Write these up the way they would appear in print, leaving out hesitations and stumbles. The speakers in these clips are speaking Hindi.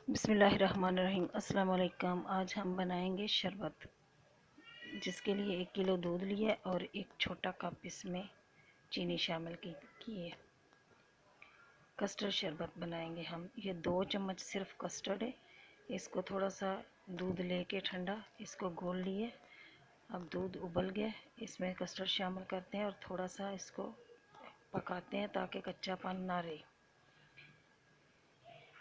बिस्मिल्लाहिर्रहमानिर्रहीम। अस्सलाम वालेकुम। आज हम बनाएंगे शरबत, जिसके लिए 1 किलो दूध लिए और एक छोटा कप इसमें चीनी शामिल की है। कस्टर्ड शरबत बनाएंगे हम। ये 2 चम्मच सिर्फ कस्टर्ड है। इसको थोड़ा सा दूध लेके ठंडा इसको घोल लिए। अब दूध उबल गया, इसमें कस्टर्ड शामिल करते हैं और थोड़ा सा इसको पकाते हैं ताकि कच्चापन ना रहे।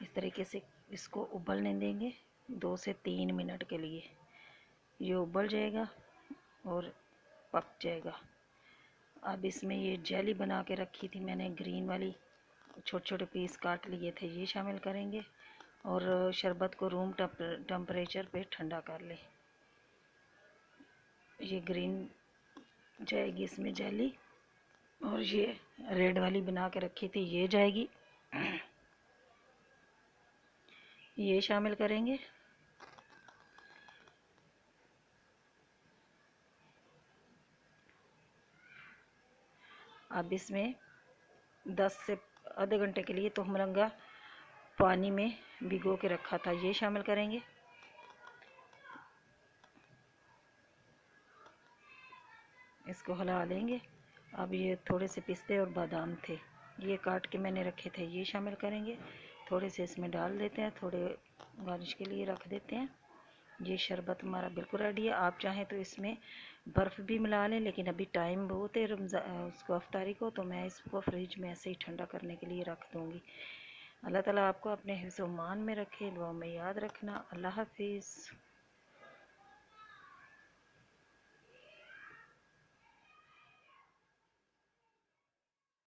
इस तरीके से इसको उबलने देंगे 2 से 3 मिनट के लिए। ये उबल जाएगा और पक जाएगा। अब इसमें ये जेली बना के रखी थी मैंने, ग्रीन वाली, छोटे छोटे पीस काट लिए थे, ये शामिल करेंगे और शरबत को रूम टेम्परेचर पे ठंडा कर ले। ये ग्रीन जाएगी इसमें जेली, और ये रेड वाली बना के रखी थी ये जाएगी, ये शामिल करेंगे। अब इसमें 10 से आधे घंटे के लिए तो मरंगा पानी में भिगो के रखा था, ये शामिल करेंगे। इसको हिला देंगे। अब ये थोड़े से पिस्ते और बादाम थे, ये काट के मैंने रखे थे, ये शामिल करेंगे। थोड़े से इसमें डाल देते हैं, थोड़े गार्निश के लिए रख देते हैं। ये शरबत हमारा बिल्कुल रेडी है। आप चाहें तो इसमें बर्फ़ भी मिला लें, लेकिन अभी टाइम बहुत है उसको अफ्तारी को, तो मैं इसको फ्रिज में ऐसे ही ठंडा करने के लिए रख दूँगी। अल्लाह ताला आपको अपने हिफ्ज़-ओ-मान में रखे, दुआ में याद रखना। अल्लाह हाफिज़।